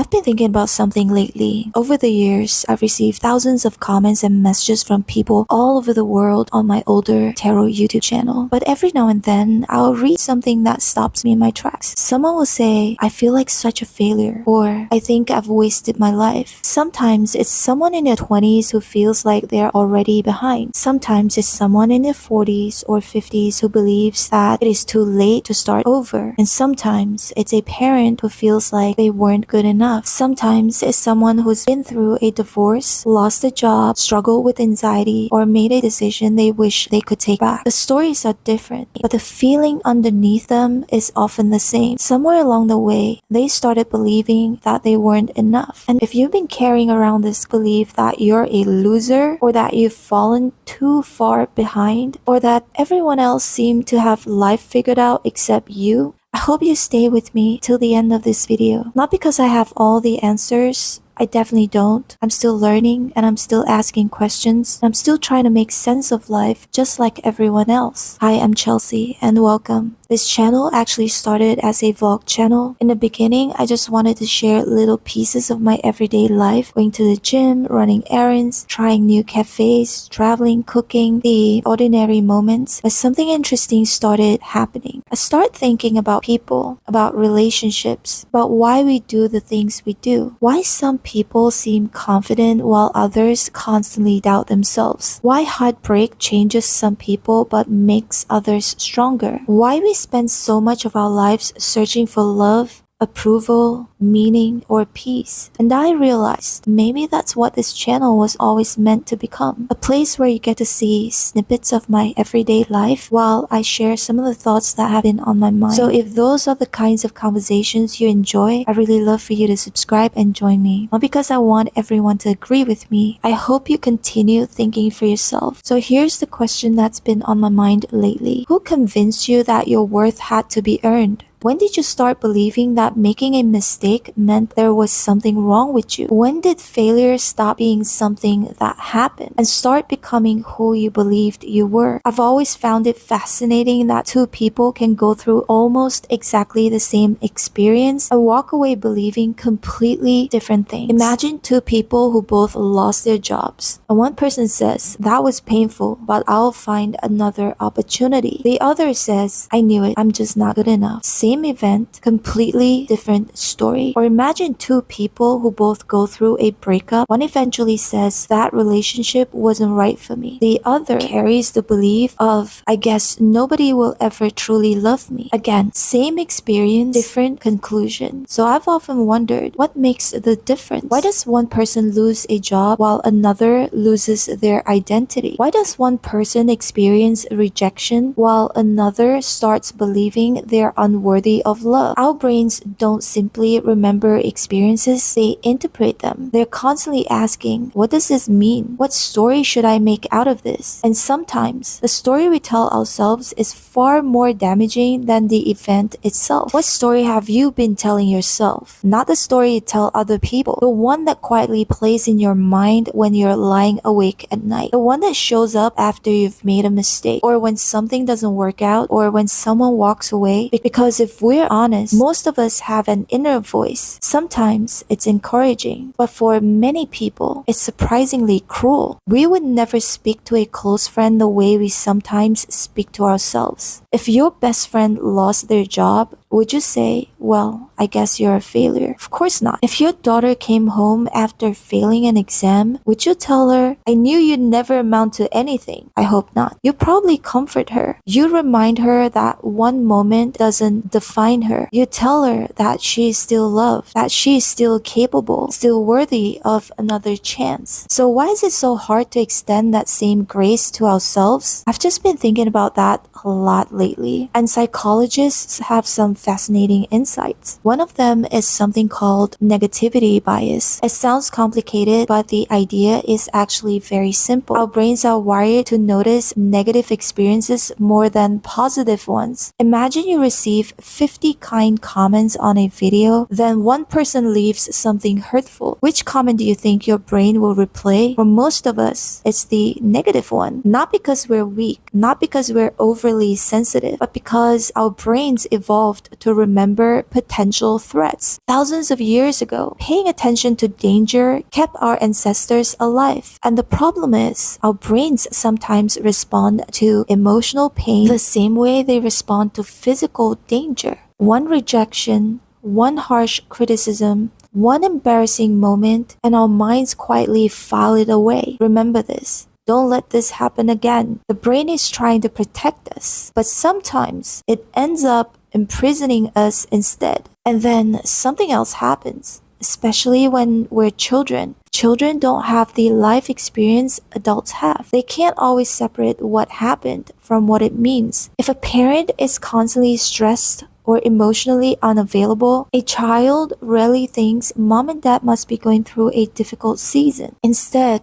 I've been thinking about something lately. Over the years, I've received thousands of comments and messages from people all over the world on my older tarot YouTube channel. But every now and then, I'll read something that stops me in my tracks. Someone will say, I feel like such a failure, or I think I've wasted my life. Sometimes it's someone in their 20s who feels like they're already behind. Sometimes it's someone in their 40s or 50s who believes that it is too late to start over. And sometimes it's a parent who feels like they weren't good enough. Sometimes it's someone who's been through a divorce, lost a job, struggled with anxiety, or made a decision they wish they could take back. The stories are different, but the feeling underneath them is often the same. Somewhere along the way, they started believing that they weren't enough. And if you've been carrying around this belief that you're a loser, or that you've fallen too far behind, or that everyone else seemed to have life figured out except you, I hope you stay with me till the end of this video. Not because I have all the answers. I definitely don't. I'm still learning and I'm still asking questions. I'm still trying to make sense of life just like everyone else. Hi, I'm Chelsea and welcome. This channel actually started as a vlog channel. In the beginning, I just wanted to share little pieces of my everyday life, going to the gym, running errands, trying new cafes, traveling, cooking, the ordinary moments. But something interesting started happening. I started thinking about people, about relationships, about why we do the things we do. Why some people seem confident while others constantly doubt themselves. Why heartbreak changes some people but makes others stronger. Why we spend so much of our lives searching for love, approval, meaning, or peace. And I realized maybe that's what this channel was always meant to become. A place where you get to see snippets of my everyday life while I share some of the thoughts that have been on my mind. So if those are the kinds of conversations you enjoy, I really love for you to subscribe and join me. Not because I want everyone to agree with me. I hope you continue thinking for yourself. So here's the question that's been on my mind lately. Who convinced you that your worth had to be earned? When did you start believing that making a mistake meant there was something wrong with you? When did failure stop being something that happened and start becoming who you believed you were? I've always found it fascinating that two people can go through almost exactly the same experience and walk away believing completely different things. Imagine two people who both lost their jobs, and one person says, that was painful, but I'll find another opportunity. The other says, I knew it, I'm just not good enough. Same event, completely different story. Or imagine two people who both go through a breakup. One eventually says that relationship wasn't right for me. The other carries the belief of, I guess nobody will ever truly love me. Again, same experience, different conclusion. So I've often wondered, what makes the difference? Why does one person lose a job while another loses their identity? Why does one person experience rejection while another starts believing they're unworthy of love? Our brains don't simply remember experiences, they interpret them. They're constantly asking, what does this mean? What story should I make out of this? And sometimes, the story we tell ourselves is far more damaging than the event itself. What story have you been telling yourself? Not the story you tell other people, the one that quietly plays in your mind when you're lying awake at night, the one that shows up after you've made a mistake, or when something doesn't work out, or when someone walks away. Because if we're honest, most of us have an inner voice. Sometimes it's encouraging, but for many people, it's surprisingly cruel. We would never speak to a close friend the way we sometimes speak to ourselves. If your best friend lost their job, would you say, well, I guess you're a failure? Of course not. If your daughter came home after failing an exam, would you tell her, I knew you'd never amount to anything? I hope not. You probably comfort her. You remind her that one moment doesn't define her. You tell her that she is still loved, that she is still capable, still worthy of another chance. So why is it so hard to extend that same grace to ourselves? I've just been thinking about that a lot lately, and psychologists have some fascinating insights. One of them is something called negativity bias. It sounds complicated, but the idea is actually very simple. Our brains are wired to notice negative experiences more than positive ones. Imagine you receive 50 kind comments on a video, then one person leaves something hurtful. Which comment do you think your brain will replay? For most of us, it's the negative one. Not because we're weak, not because we're overly sensitive, but because our brains evolved to remember potential threats. Thousands of years ago, paying attention to danger kept our ancestors alive. And the problem is, our brains sometimes respond to emotional pain the same way they respond to physical danger. One rejection, one harsh criticism, one embarrassing moment, and our minds quietly file it away. Remember this. Don't let this happen again. The brain is trying to protect us, but sometimes it ends up imprisoning us instead. And then something else happens, especially when we're children. Children don't have the life experience adults have. They can't always separate what happened from what it means. If a parent is constantly stressed or emotionally unavailable, a child rarely thinks mom and dad must be going through a difficult season. Instead,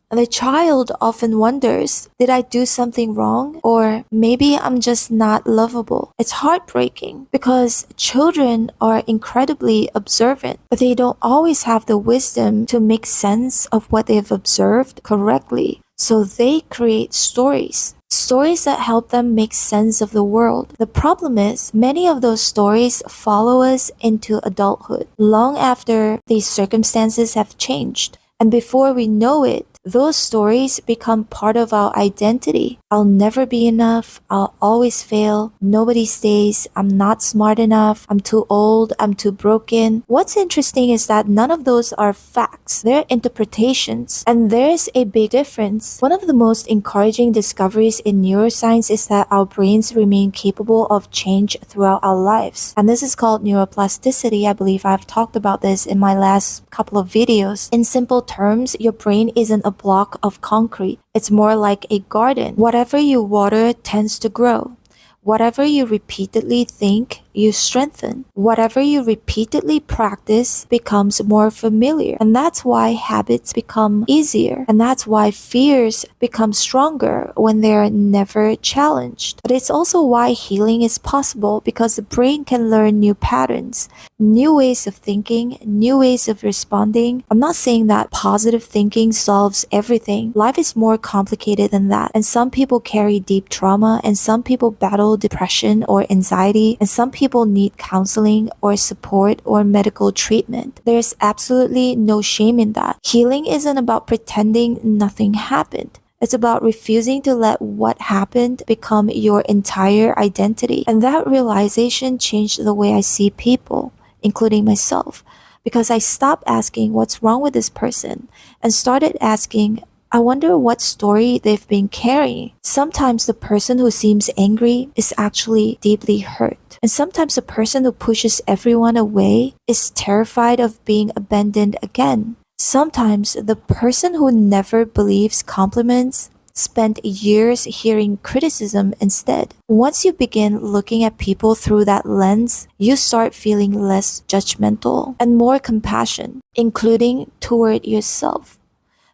the child often wonders, did I do something wrong? Or maybe I'm just not lovable. It's heartbreaking because children are incredibly observant, but they don't always have the wisdom to make sense of what they've observed correctly. So they create stories. Stories that help them make sense of the world. The problem is, many of those stories follow us into adulthood, long after these circumstances have changed. And before we know it, those stories become part of our identity. I'll never be enough. I'll always fail. Nobody stays. I'm not smart enough. I'm too old. I'm too broken. What's interesting is that none of those are facts. They're interpretations. And there's a big difference. One of the most encouraging discoveries in neuroscience is that our brains remain capable of change throughout our lives. And this is called neuroplasticity. I believe I've talked about this in my last couple of videos. In simple terms, your brain isn't a block of concrete. It's more like a garden. Whatever you water tends to grow. Whatever you repeatedly think, you strengthen. Whatever you repeatedly practice becomes more familiar. And that's why habits become easier. And that's why fears become stronger when they're never challenged. But it's also why healing is possible, because the brain can learn new patterns, new ways of thinking, new ways of responding. I'm not saying that positive thinking solves everything. Life is more complicated than that. And some people carry deep trauma, and some people battle depression or anxiety, and some people need counseling or support or medical treatment. There's absolutely no shame in that. Healing isn't about pretending nothing happened. It's about refusing to let what happened become your entire identity. And that realization changed the way I see people, including myself, because I stopped asking what's wrong with this person and started asking, I wonder what story they've been carrying. Sometimes the person who seems angry is actually deeply hurt. And sometimes the person who pushes everyone away is terrified of being abandoned again. Sometimes the person who never believes compliments spent years hearing criticism instead. Once you begin looking at people through that lens, you start feeling less judgmental and more compassion, including toward yourself.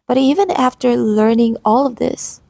But even after learning all of this,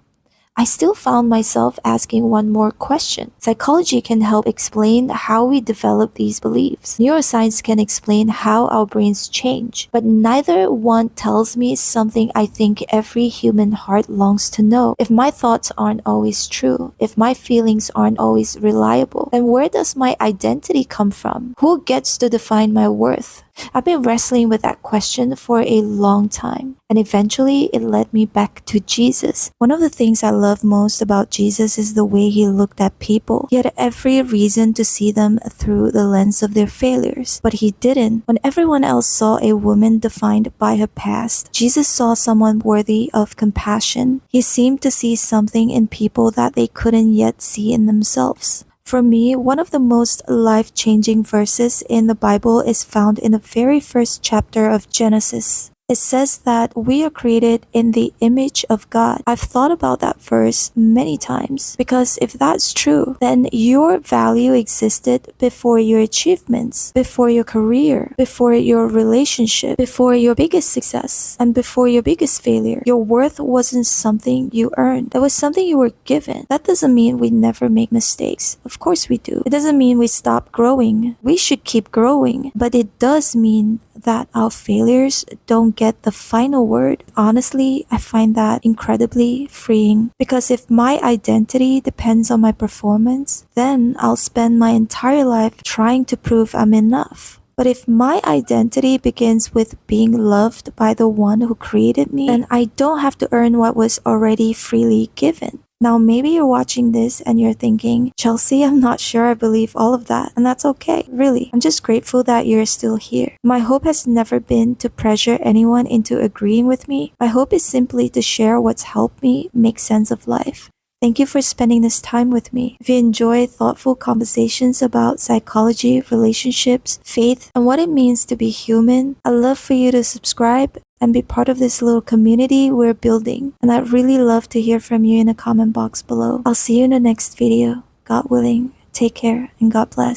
I still found myself asking one more question. Psychology can help explain how we develop these beliefs. Neuroscience can explain how our brains change. But neither one tells me something I think every human heart longs to know. If my thoughts aren't always true, if my feelings aren't always reliable, then where does my identity come from? Who gets to define my worth? I've been wrestling with that question for a long time, and eventually it led me back to Jesus. One of the things I love most about Jesus is the way he looked at people. He had every reason to see them through the lens of their failures, but he didn't. When everyone else saw a woman defined by her past, Jesus saw someone worthy of compassion. He seemed to see something in people that they couldn't yet see in themselves. For me, one of the most life-changing verses in the Bible is found in the very first chapter of Genesis. It says that we are created in the image of God. I've thought about that verse many times, because if that's true, then your value existed before your achievements, before your career, before your relationship, before your biggest success, and before your biggest failure. Your worth wasn't something you earned. It was something you were given. That doesn't mean we never make mistakes. Of course we do. It doesn't mean we stop growing. We should keep growing. But it does mean that our failures don't get the final word. Honestly, I find that incredibly freeing, because if my identity depends on my performance, then I'll spend my entire life trying to prove I'm enough. But if my identity begins with being loved by the one who created me, then I don't have to earn what was already freely given. Now, maybe you're watching this and you're thinking, Chelsea, I'm not sure I believe all of that. And that's okay, really. I'm just grateful that you're still here. My hope has never been to pressure anyone into agreeing with me. My hope is simply to share what's helped me make sense of life. Thank you for spending this time with me. If you enjoy thoughtful conversations about psychology, relationships, faith, and what it means to be human, I'd love for you to subscribe and be part of this little community we're building. And I'd really love to hear from you in the comment box below. I'll see you in the next video. God willing, take care and God bless.